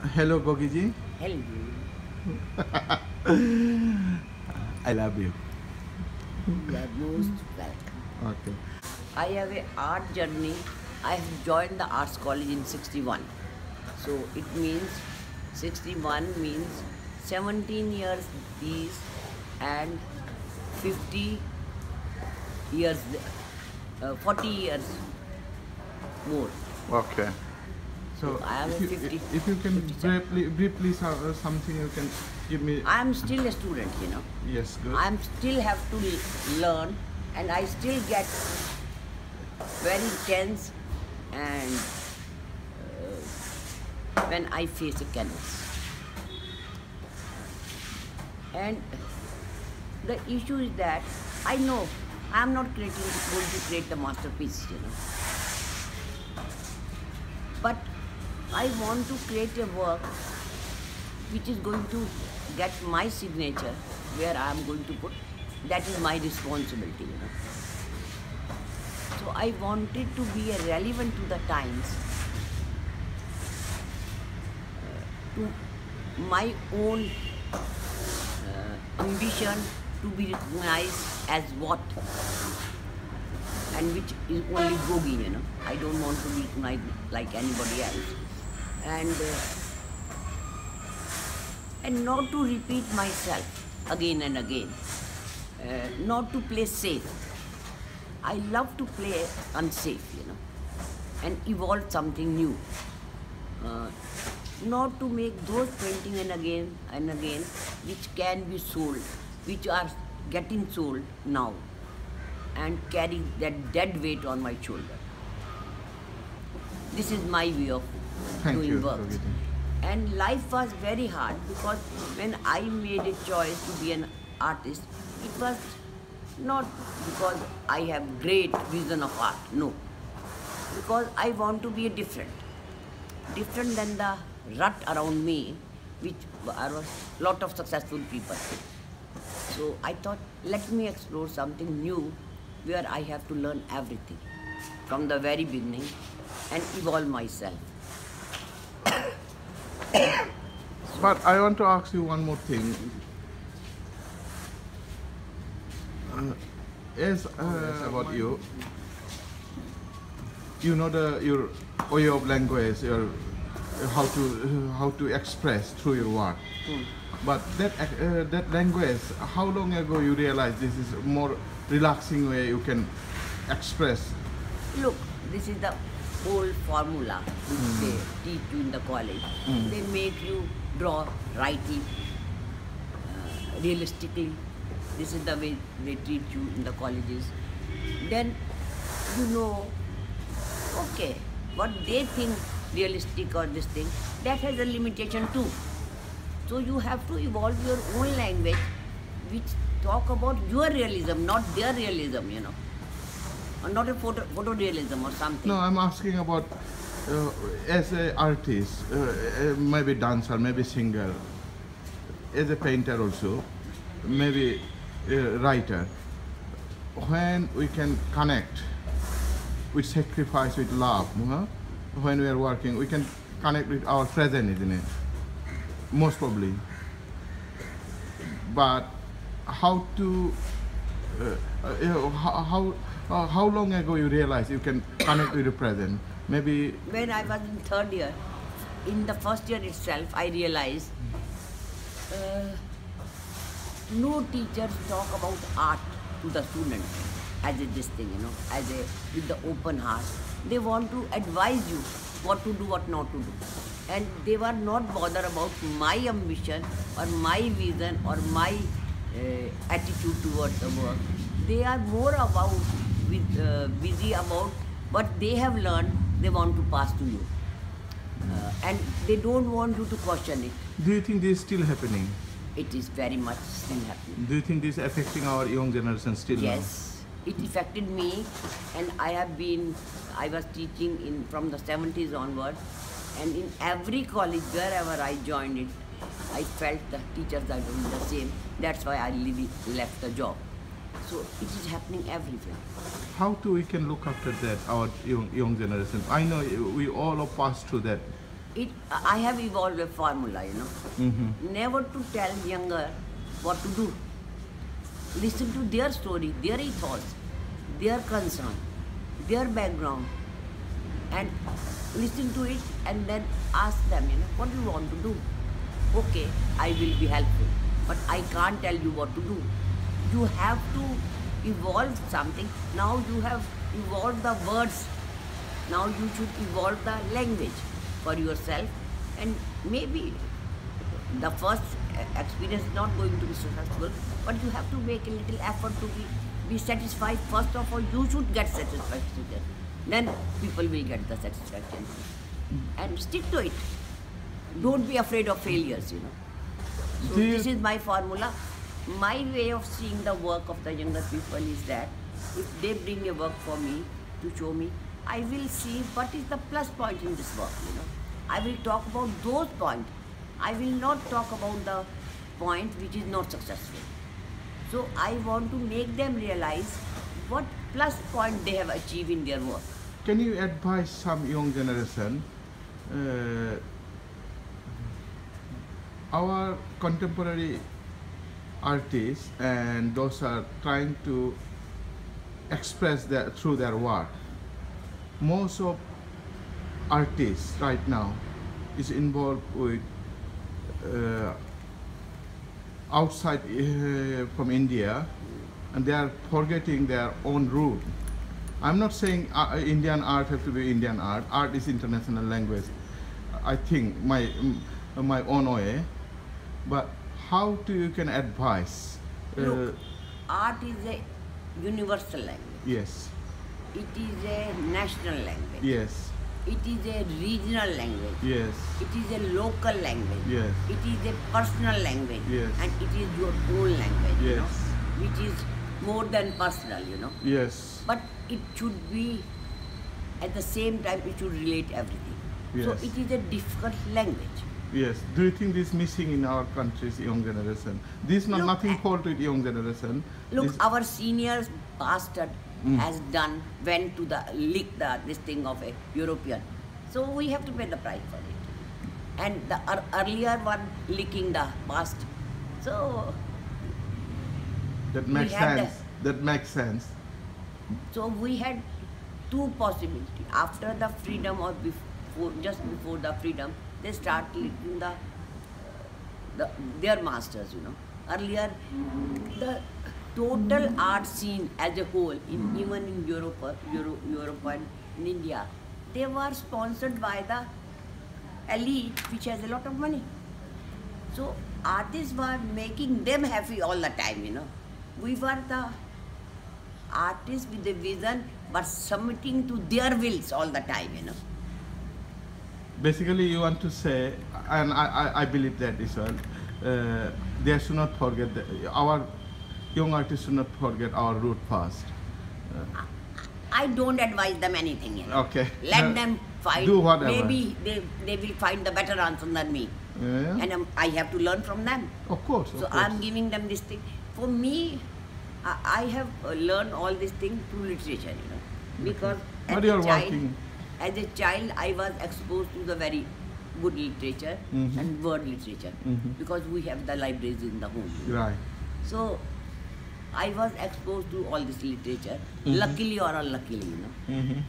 Hello, Gogi ji. Hello. I love you. You are most welcome. Okay. I have a art journey. I have joined the arts college in 61. So it means 61 means 17 years these and 50 years, 40 years more. Okay. So, I am if you, 50. if you can 57. briefly something you can give me. I am still a student, Yes, good. I am still have to learn, and I still get very tense and when I face a canvas. And the issue is that I know I am not going to create the masterpiece, but I want to create a work which is going to get my signature where I am going to put. That is my responsibility, So I wanted to be relevant to the times, to my own ambition to be recognized as what, and which is only Gogi, I don't want to be recognized like anybody else. And not to repeat myself again and again, not to play safe. I love to play unsafe, and evolve something new. Not to make those paintings and again which can be sold, which are getting sold now, and carry that dead weight on my shoulder. This is my way of doing work. And life was very hard because when I made a choice to be an artist, it was not because I have great vision of art, no. Because I want to be different than the rut around me, which are a lot of successful people. So I thought, let me explore something new where I have to learn everything from the very beginning and evolve myself. But I want to ask you one more thing. About you, you know your way of language, your how to express through your work. But that language, how long ago you realized this is a more relaxing way you can express? Look, this is the old formula which they teach you in the college. They make you draw rightly, realistically. This is the way they treat you in the colleges. Then okay, what they think realistic or this thing, that has a limitation too. So you have to evolve your own language which talk about your realism, not their realism, or not a photorealism or something. No, I'm asking about as an artist, maybe dancer, maybe singer, as a painter also, maybe writer. When we can connect with sacrifice, with love, when we are working, we can connect with our present, isn't it? Most probably. But how to, how long ago you realized you can connect with the present? Maybe when I was in third year, in the first year itself, I realized no teachers talk about art to the student as this thing, with the open heart. They want to advise you what to do, what not to do. And they were not bothered about my ambition or my vision or my attitude towards the work. They are more about busy about what they have learned, they want to pass to you. And they don't want you to question it. do you think this is still happening? It is very much still happening. Do you think this is affecting our young generation still now? Yes, it affected me, and I was teaching from the 70s onward, and in every college, wherever I joined it, I felt the teachers are doing the same. That's why I left the job. So it is happening everywhere. How do we can look after that, our young generation? I know we all have passed through that I have evolved a formula, you know. Never to tell younger what to do. Listen to their story, their ethos, their concern, their background, and listen to it and then ask them, you know, what do you want to do? Okay, I will be helpful, but I can't tell you what to do. You have to evolve something. Now you have evolved the words. Now you should evolve the language for yourself, and maybe the first experience is not going to be successful, but you have to make a little effort to be satisfied. First of all, you should get satisfaction. Then people will get the satisfaction. And stick to it. Don't be afraid of failures, you know. So this is my formula. My way of seeing the work of the younger people is that if they bring a work for me to show me, I will see what is the plus point in this work, you know. I will talk about those points. I will not talk about the point which is not successful. So I want to make them realize what plus point they have achieved in their work. Can you advise some young generation? Our contemporary artists and those are trying to express that through their work. Most of artists right now is involved with outside from India, and they are forgetting their own root. I'm not saying Indian art has to be Indian art. Art is international language. I think my own way. But how do you can advise? Look, art is a universal language. Yes. It is a national language. Yes. It is a regional language. Yes. It is a local language. Yes. It is a personal language. Yes. And it is your own language, Yes. you know, which is more than personal, you know. Yes. But it should be, at the same time, it should relate everything. Yes. So it is a difficult language. Yes. Do you think this is missing in our country's young generation? This is not nothing fault with young generation. Look, this, our seniors bastard has went to lick this thing of a European. So we have to pay the price for it. And the earlier one licking the past. So that makes sense. That makes sense. So we had two possibilities. After the freedom or just before the freedom, they start licking their masters, you know. Earlier, the total art scene as a whole, even in Europe and in India, they were sponsored by the elite, which has a lot of money. So artists were making them happy all the time, you know. We were the artists with a vision, but submitting to their wills all the time, you know. Basically, you want to say, and I believe that as well, they should not forget our young artists should not forget our root past. I don't advise them anything, you know. Okay. Let them find. Do whatever. Maybe they will find the better answer than me. Yeah. And I have to learn from them. Of course. So I'm giving them this thing. For me, I have learned all these things through literature, you know. Because as a child, I was exposed to the very good literature and word literature because we have the libraries in the home. Right. So I was exposed to all this literature, luckily or unluckily, you know.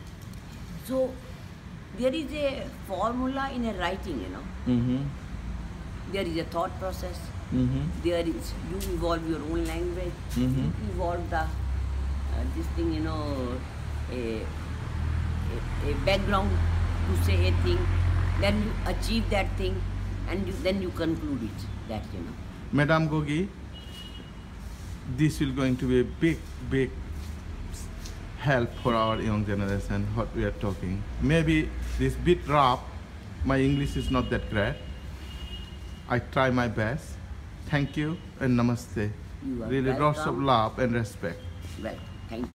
So there is a formula in a writing, you know. There is a thought process. There is, you evolve your own language. You evolve the this thing, you know, a background to say a thing. Then you achieve that thing, and then you conclude it. That, you know. Madam Gogi, this will going to be a big help for our young generation, what we are talking. Maybe this bit rough, my English is not that great. I try my best. Thank you and namaste. You are really welcome. lots of love and respect. Well, thank you.